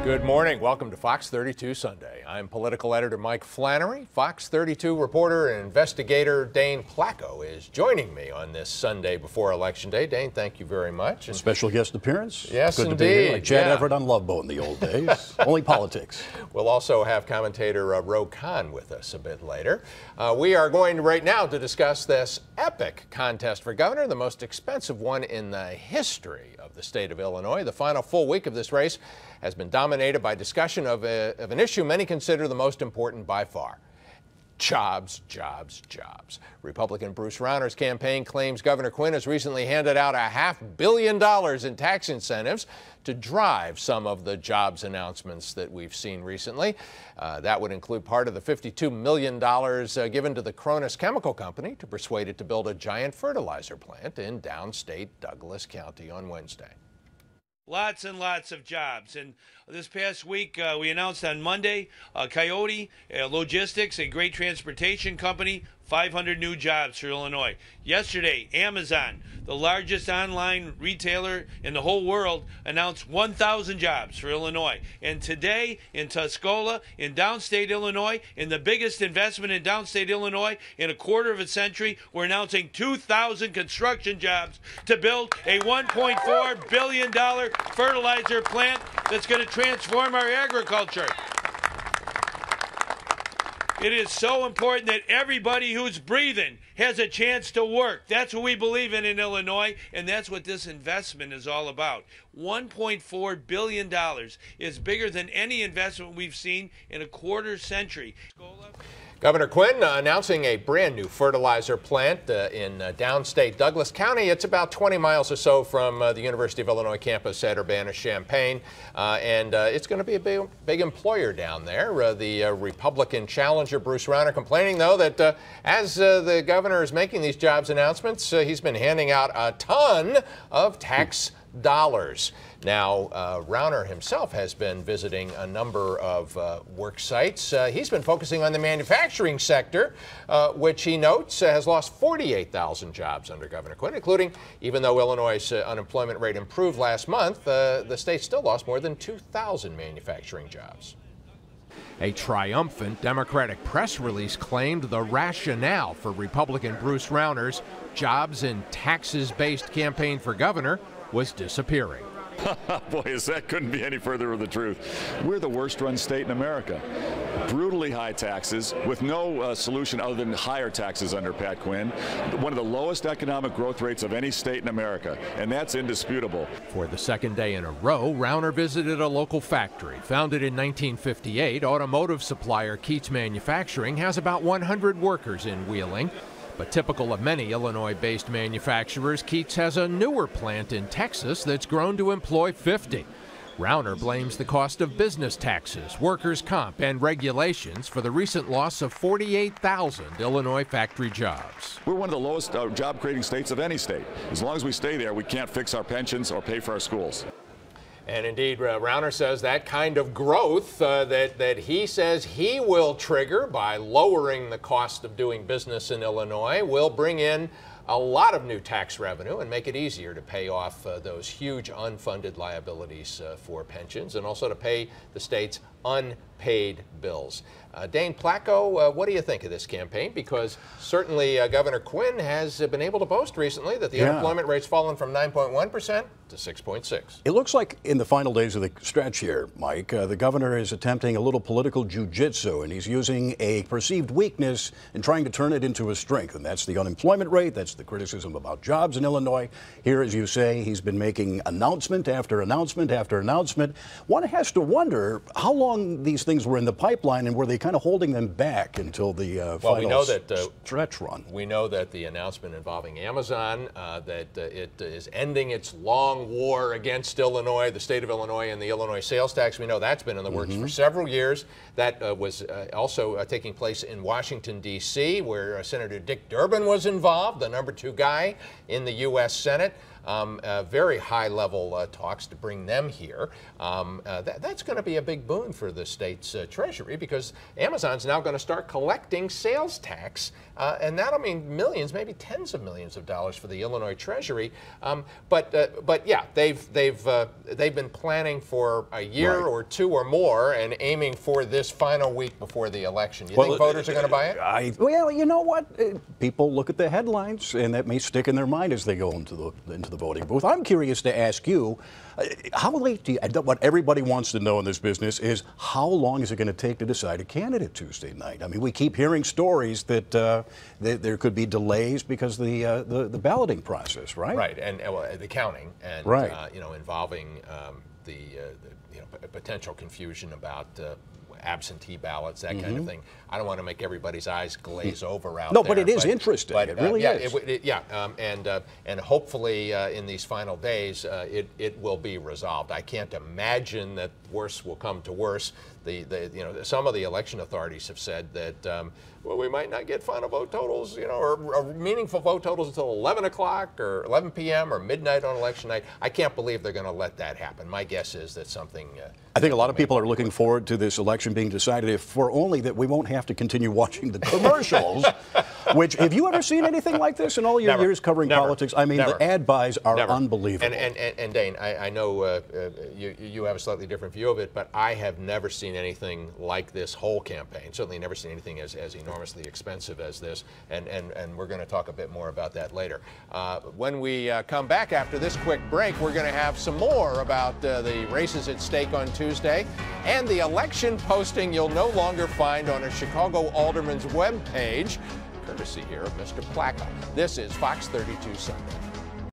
Good morning. Welcome to Fox 32 Sunday. I'm political editor Mike Flannery. Fox 32 reporter and investigator Dane Placco is joining me on this Sunday before Election Day. Dane, thank you very much. A special guest appearance. Yes, good indeed. To be here. Like Chad Everett on Love Boat in the old days. Only politics. We'll also have commentator Rauner with us a bit later. We are going right now to discuss this epic contest for governor, the most expensive one in the history of the state of Illinois. The final full week of this race has been dominated by discussion of an issue many consider the most important by far. Jobs, jobs, jobs. Republican Bruce Rauner's campaign claims Governor Quinn has recently handed out $500 million in tax incentives to drive some of the jobs announcements that we've seen recently. That would include part of the $52 million given to the Cronus Chemical Company to persuade it to build a giant fertilizer plant in downstate Douglas County on Wednesday. Lots and lots of jobs. And this past week, we announced on Monday, Coyote Logistics, a great transportation company, 500 new jobs for Illinois. Yesterday, Amazon, the largest online retailer in the whole world, announced 1,000 jobs for Illinois. And today, in Tuscola, in downstate Illinois, in the biggest investment in downstate Illinois in a quarter of a century, we're announcing 2,000 construction jobs to build a $1.4 billion fertilizer plant that's going to transform our agriculture. It is so important that everybody who's breathing has a chance to work. That's what we believe in Illinois, and that's what this investment is all about. $1.4 billion is bigger than any investment we've seen in a quarter century. Governor Quinn announcing a brand new fertilizer plant in downstate Douglas County. It's about 20 miles or so from the University of Illinois campus at Urbana-Champaign, and it's going to be a big employer down there. The Republican challenger, Bruce Rauner, complaining, though, that as the governor is making these jobs announcements, he's been handing out a ton of tax dollars. Now, Rauner himself has been visiting a number of work sites. He's been focusing on the manufacturing sector, which he notes has lost 48,000 jobs under Governor Quinn, including, even though Illinois' unemployment rate improved last month, the state still lost more than 2,000 manufacturing jobs. A triumphant Democratic press release claimed the rationale for Republican Bruce Rauner's jobs and taxes-based campaign for governor was disappearing. Boy, that couldn't be any further of the truth. We're the worst run state in America. Brutally high taxes with no solution other than higher taxes under Pat Quinn. One of the lowest economic growth rates of any state in America, and that's indisputable. For the second day in a row, Rauner visited a local factory. Founded in 1958, automotive supplier Keats Manufacturing has about 100 workers in Wheeling. But typical of many Illinois-based manufacturers, Keats has a newer plant in Texas that's grown to employ 50. Rauner blames the cost of business taxes, workers' comp, and regulations for the recent loss of 48,000 Illinois factory jobs. We're one of the lowest job-creating states of any state. As long as we stay there, we can't fix our pensions or pay for our schools. And indeed, Rauner says that kind of growth that he says he will trigger by lowering the cost of doing business in Illinois will bring in a lot of new tax revenue and make it easier to pay off those huge unfunded liabilities for pensions and also to pay the state's unpaid bills. Dane Placco, what do you think of this campaign? Because certainly Governor Quinn has been able to boast recently that the unemployment rate's fallen from 9.1% to 6.6. It looks like in the final days of the stretch here, Mike, the governor is attempting a little political jujitsu, and he's using a perceived weakness and trying to turn it into a strength, and that's the unemployment rate. That's the criticism about jobs in Illinois. Here, as you say, he's been making announcement after announcement after announcement. One has to wonder how long these things were in the pipeline, and were they kind of holding them back until the final stretch run? We know that the announcement involving Amazon, that it is ending its long war against Illinois, the state of Illinois, and the Illinois sales tax. We know that's been in the works for several years. That was also taking place in Washington, D.C., where Senator Dick Durbin was involved, the #2 guy in the U.S. Senate. very high-level talks to bring them here. That's going to be a big boon for the state's treasury, because Amazon's now going to start collecting sales tax, and that'll mean millions, maybe tens of millions of dollars for the Illinois Treasury. But yeah, they've been planning for a year or two or more and aiming for this final week before the election. You think voters are going to buy it? Well, you know what? People look at the headlines, and that may stick in their mind as they go into the voting booth. I'm curious to ask you, how late do you, what everybody wants to know in this business is, how long is it going to take to decide a candidate Tuesday night? I mean, we keep hearing stories that there could be delays because of the balloting process, right? Right, and the counting, and you know, involving the you know, potential confusion about absentee ballots, that kind of thing. I don't want to make everybody's eyes glaze over out there. No, but it is interesting. It really is. And hopefully in these final days, it will be resolved. I can't imagine that worse will come to worse. You know, some of the election authorities have said that well, we might not get final vote totals, you know, or meaningful vote totals until 11 o'clock or 11 p.m. or midnight on election night. I can't believe they're going to let that happen. My guess is that something. I think a lot of people are looking forward to this election being decided, if for only that we won't have to continue watching the commercials. Which, have you ever seen anything like this in all your years covering politics? I mean, the ad buys are unbelievable. And Dane, I know you have a slightly different view of it, but I have never seen anything like this whole campaign. Certainly never seen anything as enormously expensive as this, and we're going to talk a bit more about that later. When we come back after this quick break, we're going to have some more about the races at stake on Tuesday and the election posting you'll no longer find on a Chicago alderman's webpage, courtesy here of Mr. Placca. This is Fox 32 Sunday.